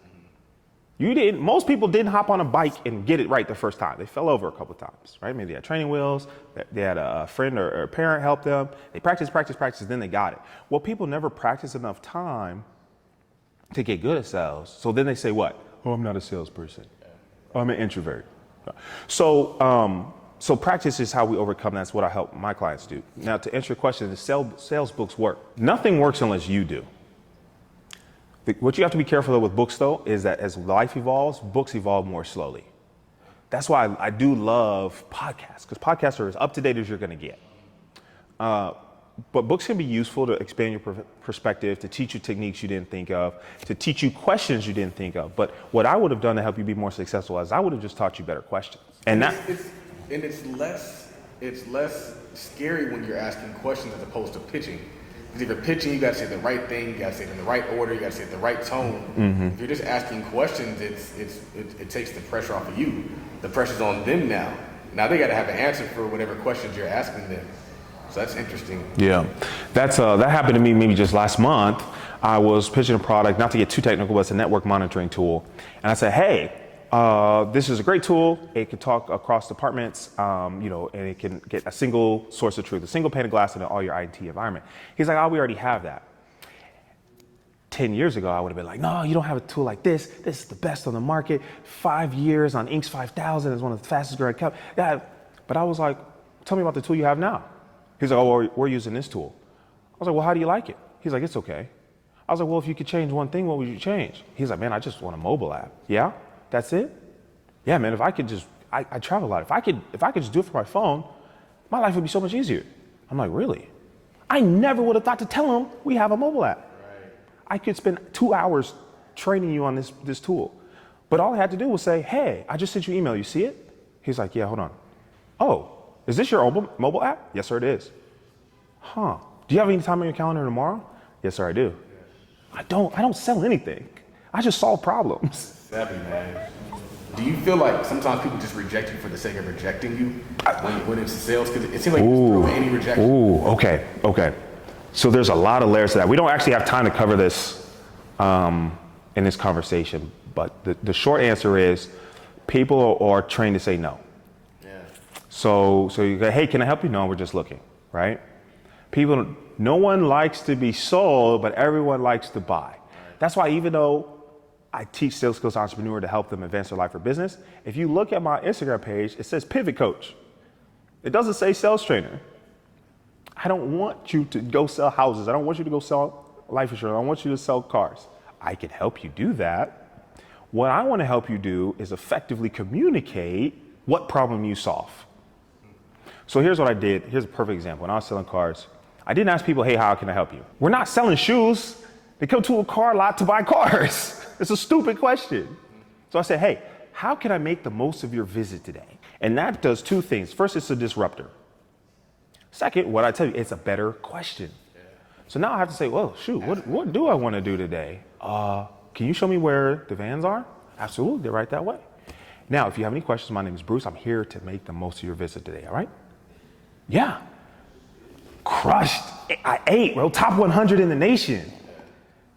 Most people didn't hop on a bike and get it right the first time. They fell over a couple of times, right? Maybe they had training wheels, they had a friend or a parent help them. They practice, then they got it. Well, people never practice enough time to get good at sales. So then they say what? Oh, I'm not a salesperson. Oh, I'm an introvert. So practice is how we overcome. That's what I help my clients do. Now, to answer your question, the sales books work. Nothing works unless you do. What you have to be careful of with books, though, is that as life evolves, books evolve more slowly. That's why I do love podcasts, because podcasts are as up to date as you're going to get. But books can be useful to expand your perspective, to teach you techniques you didn't think of, to teach you questions you didn't think of. But what I would have done to help you be more successful is I would have just taught you better questions. And it's less scary when you're asking questions as opposed to pitching. Because if you're pitching, you got to say the right thing, you got to say it in the right order, you got to say it in the right tone. Mm-hmm. If you're just asking questions, it takes the pressure off of you. The pressure's on them now. Now they got to have an answer for whatever questions you're asking them. So that's interesting. Yeah, that happened to me maybe just last month. I was pitching a product, not to get too technical, but it's a network monitoring tool. And I said, hey, this is a great tool. It can talk across departments, and it can get a single source of truth, a single pane of glass in all your IT environment. He's like, oh, we already have that. 10 years ago, I would have been like, no, you don't have a tool like this. This is the best on the market. 5 years on Inks 5000 is one of the fastest growing companies. Yeah. But I was like, tell me about the tool you have now. He's like, oh, we're using this tool. I was like, well, how do you like it? He's like, it's okay. I was like, well, if you could change one thing, what would you change? He's like, man, I just want a mobile app. Yeah, that's it? Yeah, man, if I could just, I travel a lot. If I could just do it for my phone, my life would be so much easier. I'm like, really? I never would have thought to tell him we have a mobile app. Right. I could spend 2 hours training you on this tool. But all I had to do was say, hey, I just sent you an email. You see it? He's like, yeah, hold on. Oh, is this your mobile app? Yes, sir, it is. Huh. Do you have any time on your calendar tomorrow? Yes, sir, I do. I don't sell anything. I just solve problems. Savvy, man. Do you feel like sometimes people just reject you for the sake of rejecting you when it's sales? Because it seems like through any rejection. Okay. So there's a lot of layers to that. We don't actually have time to cover this in this conversation, but the short answer is people are trained to say no. Yeah. So you go, hey, can I help you? No, we're just looking, right? No one likes to be sold, but everyone likes to buy. That's why even though I teach sales skills entrepreneur to help them advance their life or business, if you look at my Instagram page, it says pivot coach. It doesn't say sales trainer. I don't want you to go sell houses. I don't want you to go sell life insurance. I don't want you to sell cars. I can help you do that. What I want to help you do is effectively communicate what problem you solve. So here's what I did. Here's a perfect example. When I was selling cars, I didn't ask people, hey, how can I help you? We're not selling shoes. They come to a car lot to buy cars. It's a stupid question. So I said, hey, how can I make the most of your visit today? And that does two things. First, it's a disruptor. Second, what I tell you, it's a better question. So now I have to say, well, shoot, what do I want to do today? Can you show me where the vans are? Absolutely, they're right that way. Now, if you have any questions, my name is Bruce. I'm here to make the most of your visit today, all right? Yeah. Crushed. I ate, bro, top 100 in the nation.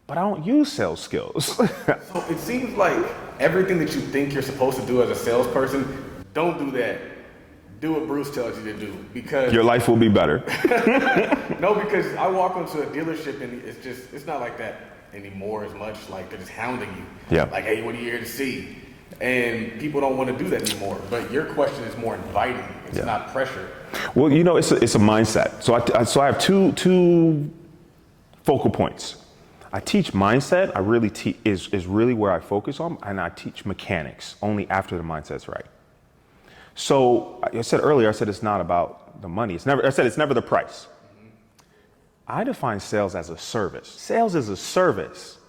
But I don't use sales skills. So it seems like everything that you think you're supposed to do as a salesperson, don't do that. Do what Bruce tells you to do, because your life will be better. No, because I walk into a dealership and it's not like that anymore as much. Like they're just hounding you. Yeah. Like, hey, what are you here to see? And people don't want to do that anymore. But your question is more inviting. It's not pressure. Well, it's a mindset. So I have two focal points. I teach mindset. I really is really where I focus on, and I teach mechanics only after the mindset's right. So I said earlier, it's not about the money. It's never the price. I define sales as a service. Sales is a service.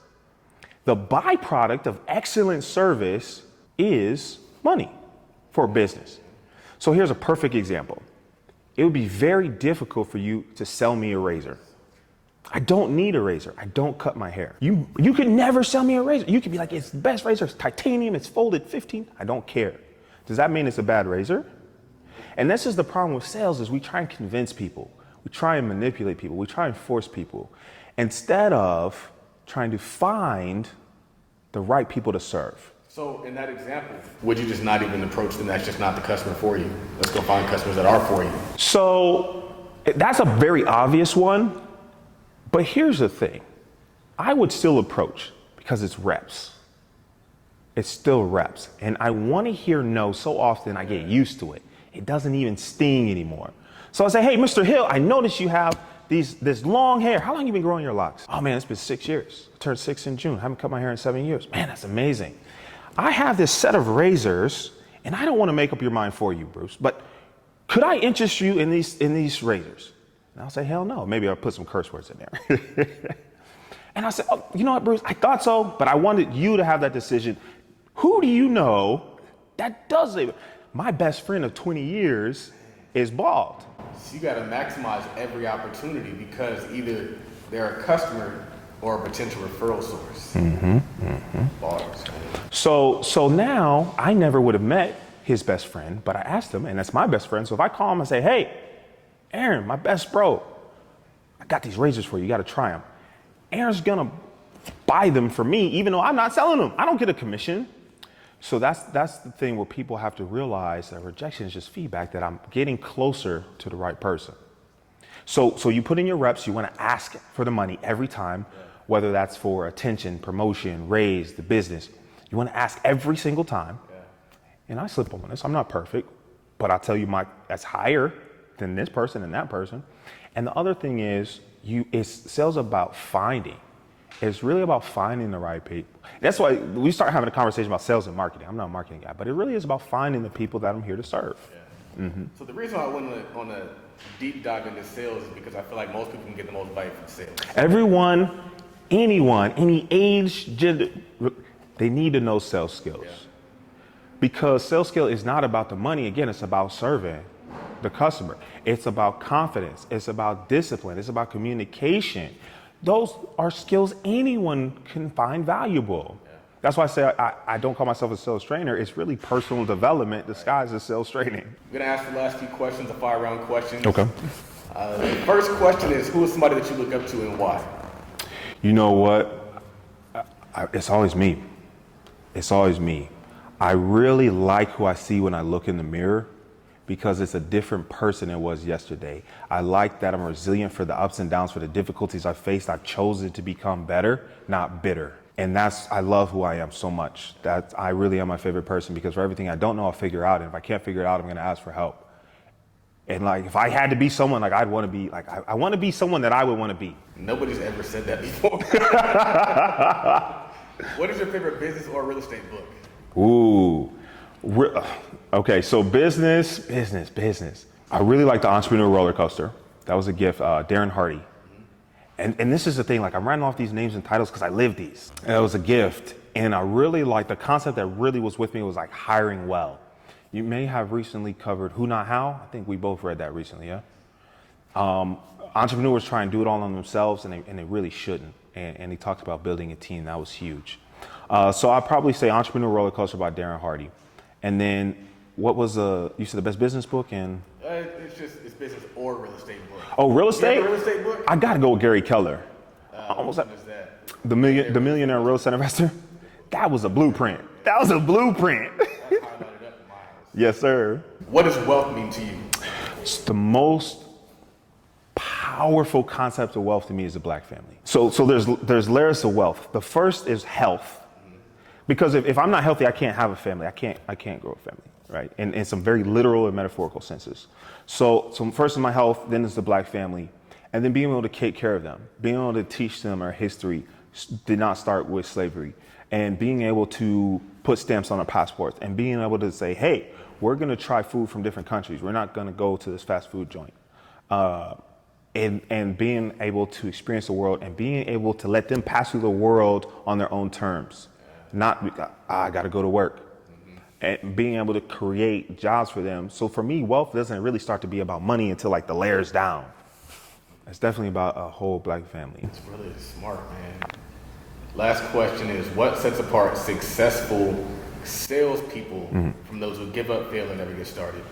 The byproduct of excellent service is money for a business. So here's a perfect example. It would be very difficult for you to sell me a razor. I don't need a razor. I don't cut my hair. You could never sell me a razor. You could be like, it's the best razor. It's titanium. It's folded 15. I don't care. Does that mean it's a bad razor? And this is the problem with sales is we try and convince people. We try and manipulate people. We try and force people instead of trying to find the right people to serve. So in that example, would you just not even approach them? That's just not the customer for you. Let's go find customers that are for you. So that's a very obvious one. But here's the thing. I would still approach because it's reps. It's still reps. And I want to hear no so often I get used to it. It doesn't even sting anymore. So I say, hey, Mr. Hill, I noticed you have this long hair. How long have you been growing your locks? Oh man, it's been 6 years. I turned 6 in June. I haven't cut my hair in 7 years. Man, that's amazing. I have this set of razors, and I don't want to make up your mind for you, Bruce, but could I interest you in these razors? And I'll say, hell no. Maybe I'll put some curse words in there. And I said, oh, you know what, Bruce? I thought so, but I wanted you to have that decision. Who do you know that does it? My best friend of 20 years is bald. So you got to maximize every opportunity because either they're a customer or a potential referral source. Bars. So now I never would have met his best friend, but I asked him, and that's my best friend. So if I call him and say, hey, Aaron, my best bro, I got these razors for you. You got to try them. Aaron's going to buy them for me, even though I'm not selling them. I don't get a commission. So that's the thing where people have to realize that rejection is just feedback that I'm getting closer to the right person. So you put in your reps, you want to ask for the money every time, whether that's for attention, promotion, raise, the business. You want to ask every single time. And I slip on this. I'm not perfect, but I'll tell you that's higher than this person and that person. And the other thing is sales about finding. It's really about finding the right people. That's why we start having a conversation about sales and marketing. I'm not a marketing guy, but it really is about finding the people that I'm here to serve. Yeah. Mm-hmm. So the reason why I went on a deep dive into sales is because I feel like most people can get the most value from sales. Everyone, anyone, any age, gender, they need to know sales skills. Yeah. Because sales skill is not about the money. Again, it's about serving the customer. It's about confidence. It's about discipline. It's about communication. Those are skills anyone can find valuable. Yeah. That's why I say I don't call myself a sales trainer. It's really personal development disguised as sales training. I'm going to ask the last few questions, a fire round questions. Okay. The first question is, who is somebody that you look up to and why? You know what? It's always me. It's always me. I really like who I see when I look in the mirror because it's a different person than it was yesterday. I like that I'm resilient for the ups and downs, for the difficulties I faced. I've chosen to become better, not bitter. And I love who I am so much. That I really am my favorite person because for everything I don't know, I'll figure out. And if I can't figure it out, I'm going to ask for help. And like, if I had to be someone, like I'd want to be, like, I want to be someone that I would want to be. Nobody's ever said that before. What is your favorite business or real estate book? Ooh, okay. So business. I really like the Entrepreneur Roller Coaster. That was a gift, Darren Hardy. And this is the thing, like I'm writing off these names and titles because I live these. And it was a gift. And I really like the concept that really was with me was like hiring well. You may have recently covered Who Not How. I think we both read that recently, yeah? Entrepreneurs try and do it all on themselves and they really shouldn't. And he talked about building a team. That was huge. So I'd probably say Entrepreneur Roller Coaster by Darren Hardy. And then what was you said the best business book? And it's business or real estate book. Oh, real estate? Real estate book? I got to go with Gary Keller. Almost like that. The Millionaire Real Estate Investor? That was a blueprint. That's highlighted up in my house. Yes, sir. What does wealth mean to you? It's the most powerful concept of wealth to me is the black family. So there's layers of wealth. The first is health. Because if I'm not healthy, I can't have a family. I can't grow a family, right? In some very literal and metaphorical senses. So first is my health, then is the black family, and then being able to take care of them, being able to teach them our history did not start with slavery, and being able to put stamps on our passports, and being able to say, hey, we're going to try food from different countries. We're not going to go to this fast food joint. And being able to experience the world and being able to let them pass through the world on their own terms. Not, I got to go to work. And being able to create jobs for them. So for me, wealth doesn't really start to be about money until like the layers down. It's definitely about a whole black family. It's really smart, man. Last question is, what sets apart successful salespeople from those who give up, fail, and never get started?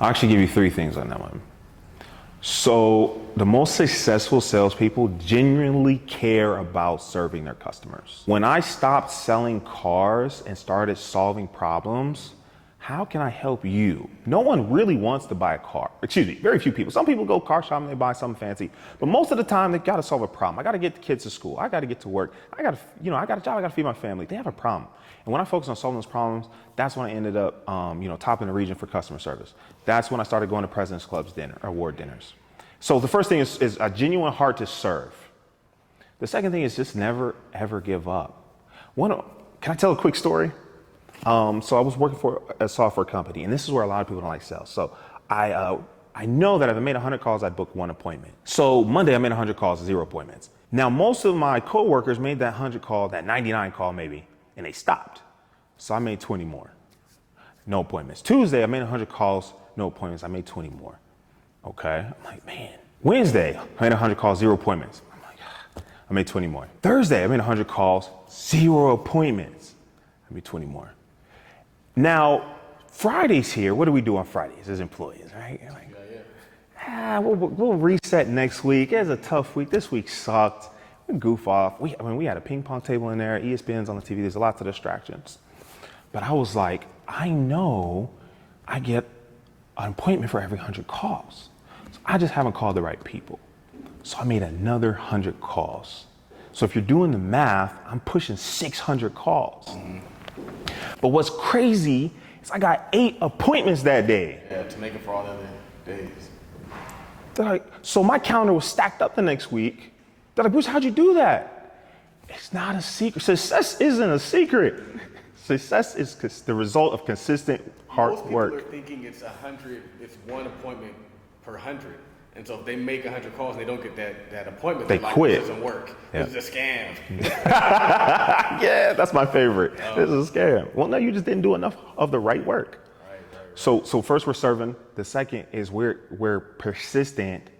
I'll actually give you 3 things on that one. So the most successful salespeople genuinely care about serving their customers. When I stopped selling cars and started solving problems, how can I help you? No one really wants to buy a car. Excuse me, very few people. Some people go car shopping, they buy something fancy. But most of the time, they got to solve a problem. I got to get the kids to school. I got to get to work. I got a job. I got to feed my family. They have a problem. And when I focused on solving those problems, that's when I ended up, top in the region for customer service. That's when I started going to President's Club's award dinners. So the first thing is a genuine heart to serve. The second thing is just never, ever give up. Can I tell a quick story? So I was working for a software company, and this is where a lot of people don't like sales. So I know that if I made 100 calls, I'd book 1 appointment. So Monday I made 100 calls, 0 appointments. Now most of my coworkers made that 100 call, that 99 call maybe, and they stopped. So I made 20 more. No appointments. Tuesday I made 100 calls, no appointments. I made 20 more. Okay. I'm like, man. Wednesday I made 100 calls, 0 appointments. I'm like, I made 20 more. Thursday I made 100 calls, 0 appointments. I made 20 more. Now, Friday's here. What do we do on Fridays as employees, right? Like, we'll reset next week. It's a tough week. This week sucked. goof off. We had a ping pong table in there, ESPN's on the TV, there's lots of distractions. But I was like, I know I get an appointment for every 100 calls. So I just haven't called the right people. So I made another 100 calls. So if you're doing the math, I'm pushing 600 calls. Mm-hmm. But what's crazy is I got 8 appointments that day. Yeah, to make it for all the other days. They're like, so my calendar was stacked up the next week. They're like, Bruce, how'd you do that? It's not a secret. Success isn't a secret. Success is the result of consistent hard work. Most people are thinking it's 100, it's one appointment per 100. And so if they make 100 calls and they don't get that appointment, they like, quit. This doesn't work. Yeah. This is a scam. Yeah, that's my favorite. This is a scam. Well, no, you just didn't do enough of the right work. Right. So first we're serving. The second is we're persistent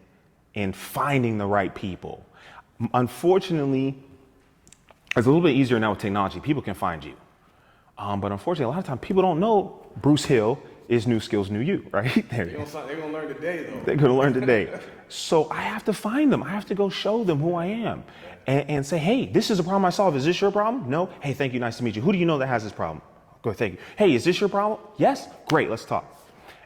in finding the right people. Unfortunately, it's a little bit easier now with technology. People can find you. But unfortunately, a lot of times people don't know Bruce Hill is New Skills, New You, right? They're going to learn today, though. They're going to learn today. So I have to find them. I have to go show them who I am and say, hey, this is a problem I solve. Is this your problem? No. Hey, thank you. Nice to meet you. Who do you know that has this problem? Good, thank you. Hey, is this your problem? Yes? Great, let's talk.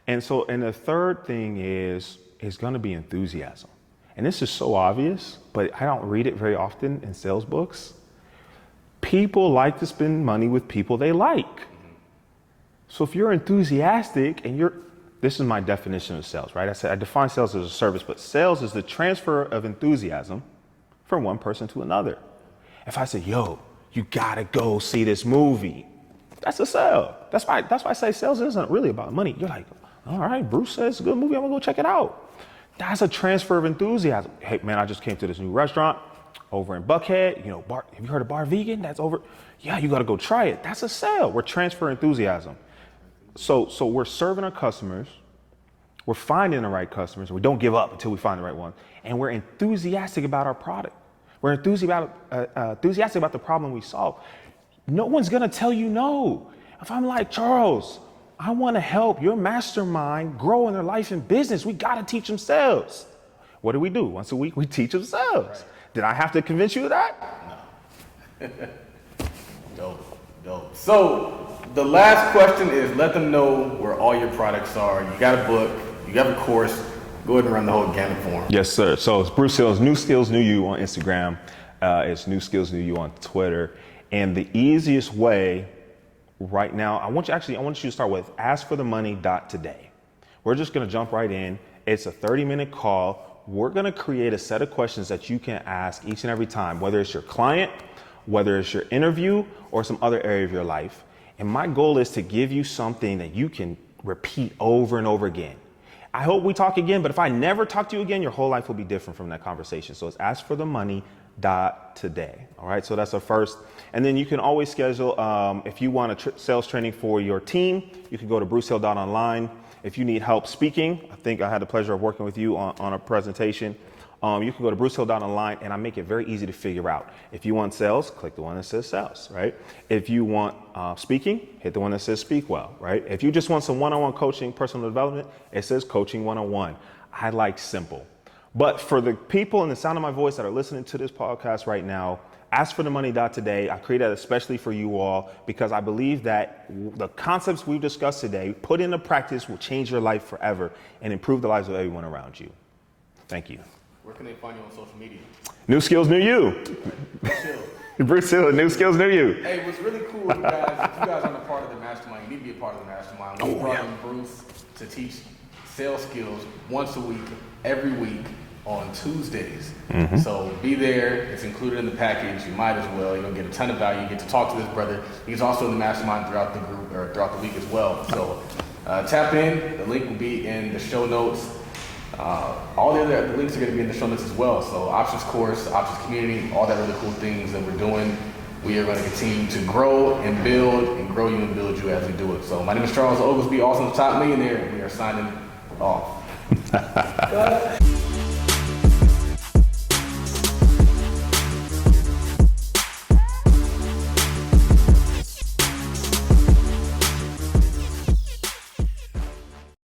And the third thing is going to be enthusiasm. And this is so obvious, but I don't read it very often in sales books. People like to spend money with people they like. So if you're enthusiastic and this is my definition of sales, right? I define sales as a service, but sales is the transfer of enthusiasm from one person to another. If I say, yo, you gotta go see this movie, that's a sale. That's why I say sales isn't really about money. You're like, all right, Bruce says it's a good movie, I'm gonna go check it out. That's a transfer of enthusiasm. Hey man, I just came to this new restaurant over in Buckhead. You know, have you heard of Bar Vegan? That's over. Yeah, you gotta go try it. That's a sale. We're transferring enthusiasm. So we're serving our customers, we're finding the right customers, we don't give up until we find the right one, and we're enthusiastic about our product. We're enthusiastic about the problem we solve. No one's gonna tell you no. If I'm like, Charles, I wanna help your mastermind grow in their life and business, we gotta teach them sales. What do? Once a week, we teach them sales. Right. Did I have to convince you of that? No. Dope. So, the last question is let them know where all your products are. You got a book, you got a course. Go ahead and run the whole gamut for them. Yes, sir. So it's Bruce Hill's New Skills, New You on Instagram. It's New Skills, New You on Twitter. And the easiest way right now, I want you to start with askforthemoney.today. We're just going to jump right in. It's a 30-minute call. We're going to create a set of questions that you can ask each and every time, whether it's your client, whether it's your interview, or some other area of your life. And my goal is to give you something that you can repeat over and over again. I hope we talk again, but if I never talk to you again, your whole life will be different from that conversation. So it's askforthemoney.today. All right, so that's the first. And then you can always schedule, if you want a sales training for your team, you can go to brucehill.online. If you need help speaking, I think I had the pleasure of working with you on a presentation. You can go to brucehill.online, and I make it very easy to figure out. If you want sales, click the one that says sales, right? If you want speaking, hit the one that says speak well, right? If you just want some one-on-one coaching, personal development, it says coaching 101. I like simple. But for the people in the sound of my voice that are listening to this podcast right now, askforthemoney.today. I created that especially for you all because I believe that the concepts we've discussed today, put into practice, will change your life forever and improve the lives of everyone around you. Thank you. Where can they find you on social media? New Skills, New You. Bruce Hill, New Skills, New You. Hey, what's really cool, you guys, if you guys aren't a part of the mastermind, you need to be a part of the mastermind. We brought in Bruce to teach sales skills once a week, every week on Tuesdays. Mm-hmm. So be there. It's included in the package. You might as well. You're going to get a ton of value. You get to talk to this brother. He's also in the mastermind throughout the group or throughout the week as well. So tap in. The link will be in the show notes. All the links are going to be in the show notes as well. So options course, options community, all that really cool things that we're doing. We are going to continue to grow and build and grow you and build you as we do it. So my name is Charles Oglesby, also the Top Millionaire. We are signing off.